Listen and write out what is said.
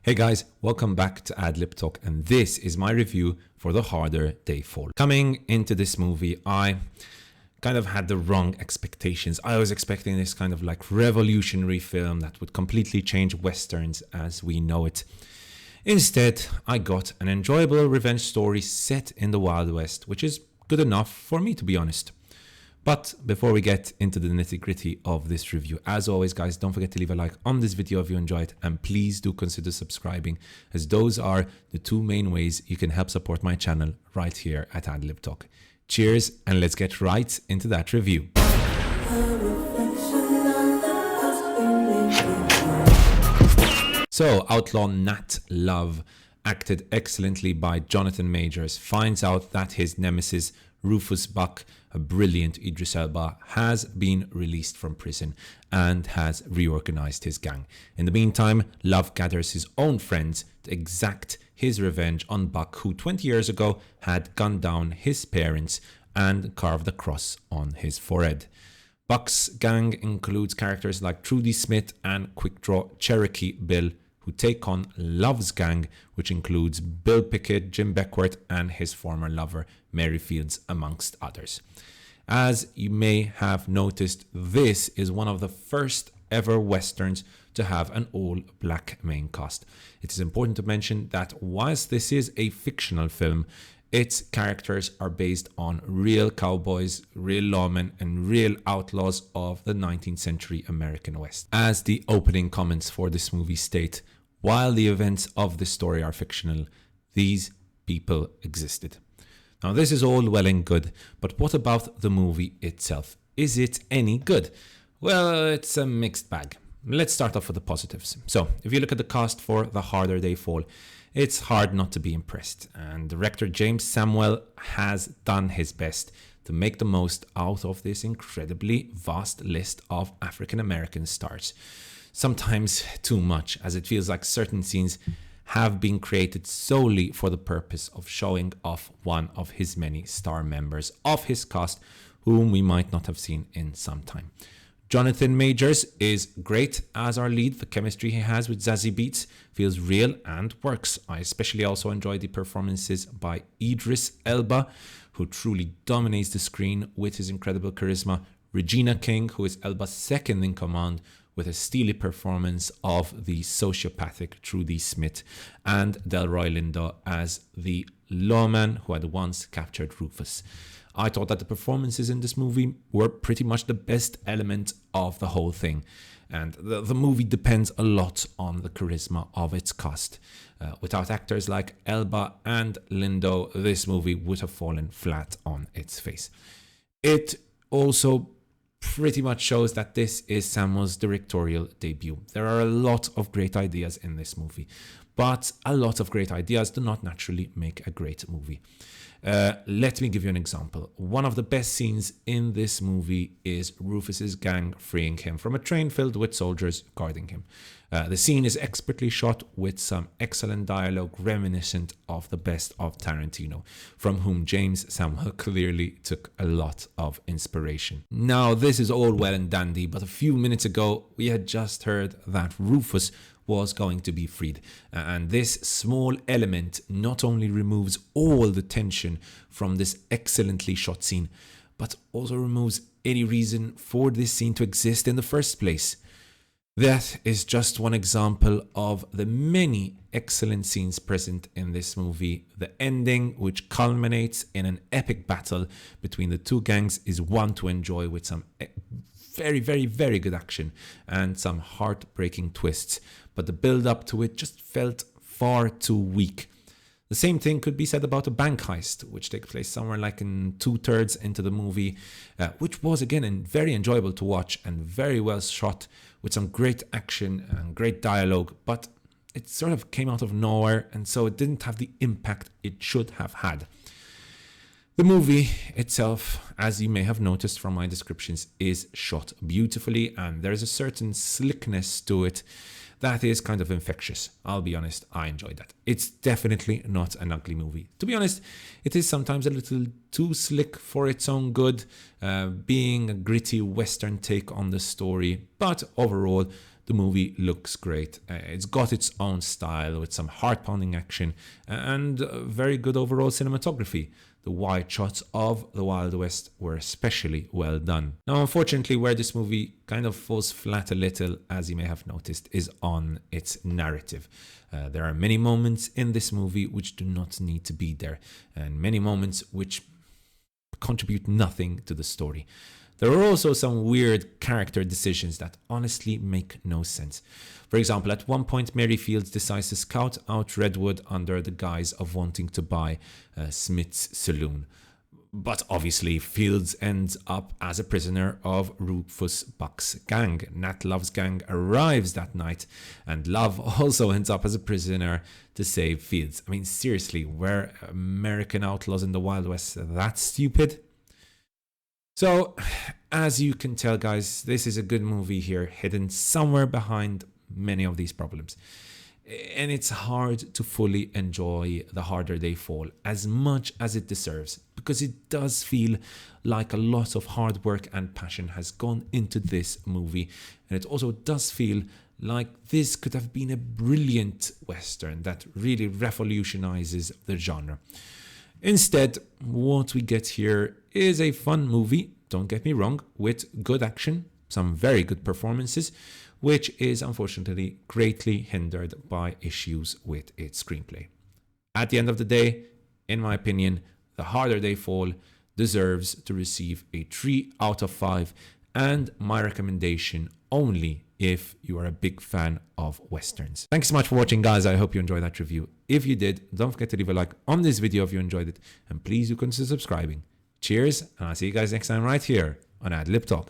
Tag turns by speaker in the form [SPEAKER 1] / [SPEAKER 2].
[SPEAKER 1] Hey guys, welcome back to Adlib Talk, and this is my review for The Harder They Fall. Coming into this movie, I kind of had the wrong expectations. I was expecting this kind of like revolutionary film that would completely change Westerns as we know it. Instead, I got an enjoyable revenge story set in the Wild West, which is good enough for me, to be honest. But before we get into the nitty-gritty of this review, as always guys, don't forget to leave a like on this video if you enjoy it, and please do consider subscribing, as those are the two main ways you can help support my channel right here at Adlib Talk. Cheers, and let's get right into that review. So, outlaw Nat Love, acted excellently by Jonathan Majors, finds out that his nemesis Rufus Buck, a brilliant Idris Elba, has been released from prison and has reorganized his gang. In the meantime, Love gathers his own friends to exact his revenge on Buck, who 20 years ago had gunned down his parents and carved a cross on his forehead. Buck's gang includes characters like Trudy Smith and Quick Draw Cherokee Bill, who take on Love's gang, which includes Bill Pickett, Jim Beckworth, and his former lover, Mary Fields, amongst others. As you may have noticed, this is one of the first ever Westerns to have an all-black main cast. It is important to mention that whilst this is a fictional film, its characters are based on real cowboys, real lawmen, and real outlaws of the 19th century American West. As the opening comments for this movie state, while the events of this story are fictional, these people existed. Now, this is all well and good, but what about the movie itself? Is it any good? Well, it's a mixed bag. Let's start off with the positives. So, if you look at the cast for The Harder They Fall, it's hard not to be impressed, and director James Samuel has done his best to make the most out of this incredibly vast list of African American stars. Sometimes too much, as it feels like certain scenes have been created solely for the purpose of showing off one of his many star members of his cast whom we might not have seen in some time. Jonathan Majors is great as our lead. The chemistry he has with Zazie Beetz feels real and works. I especially also enjoy the performances by Idris Elba, who truly dominates the screen with his incredible charisma. Regina King, who is Elba's second in command, with a steely performance of the sociopathic Trudy Smith, and Delroy Lindo as the lawman who had once captured Rufus. I thought that the performances in this movie were pretty much the best element of the whole thing, and the movie depends a lot on the charisma of its cast. Without actors like Elba and Lindo, this movie would have fallen flat on its face. It also pretty much shows that this is Samuel's directorial debut. There are a lot of great ideas in this movie, but a lot of great ideas do not naturally make a great movie. Let me give you an example. One of the best scenes in this movie is Rufus's gang freeing him from a train filled with soldiers guarding him. The scene is expertly shot with some excellent dialogue reminiscent of the best of Tarantino, from whom James Samuel clearly took a lot of inspiration. Now, this is all well and dandy, but a few minutes ago we had just heard that Rufus was going to be freed, and this small element not only removes all the tension from this excellently shot scene, but also removes any reason for this scene to exist in the first place. That is just one example of the many excellent scenes present in this movie. The ending, which culminates in an epic battle between the two gangs, is one to enjoy with some very, very, very good action and some heartbreaking twists. But the build-up to it just felt far too weak. The same thing could be said about a bank heist, which takes place somewhere like in 2/3 into the movie, which was again very enjoyable to watch and very well shot with some great action and great dialogue, but it sort of came out of nowhere, and so it didn't have the impact it should have had. The movie itself, as you may have noticed from my descriptions, is shot beautifully, and there's a certain slickness to it that is kind of infectious. I'll be honest, I enjoyed that. It's definitely not an ugly movie. To be honest, it is sometimes a little too slick for its own good, being a gritty Western take on the story, but overall, the movie looks great. It's got its own style with some heart-pounding action and very good overall cinematography. The wide shots of the Wild West were especially well done. Now, unfortunately, where this movie kind of falls flat a little, as you may have noticed, is on its narrative. There are many moments in this movie which do not need to be there, and many moments which contribute nothing to the story. There are also some weird character decisions that honestly make no sense. For example, at one point, Mary Fields decides to scout out Redwood under the guise of wanting to buy Smith's saloon. But obviously, Fields ends up as a prisoner of Rufus Buck's gang. Nat Love's gang arrives that night, and Love also ends up as a prisoner to save Fields. I mean, seriously, were American outlaws in the Wild West that stupid? So, as you can tell, guys, this is a good movie here, hidden somewhere behind many of these problems. And it's hard to fully enjoy The Harder They Fall as much as it deserves, because it does feel like a lot of hard work and passion has gone into this movie. And it also does feel like this could have been a brilliant Western that really revolutionizes the genre. Instead, what we get here is a fun movie, don't get me wrong, with good action, some very good performances, which is unfortunately greatly hindered by issues with its screenplay. At the end of the day, in my opinion, The Harder They Fall deserves to receive a 3 out of 5, and my recommendation only if you are a big fan of Westerns. Thanks so much for watching, guys. I hope you enjoyed that review. If you did, don't forget to leave a like on this video if you enjoyed it, and please do consider subscribing. Cheers, and I'll see you guys next time right here on Ad Lib Talk.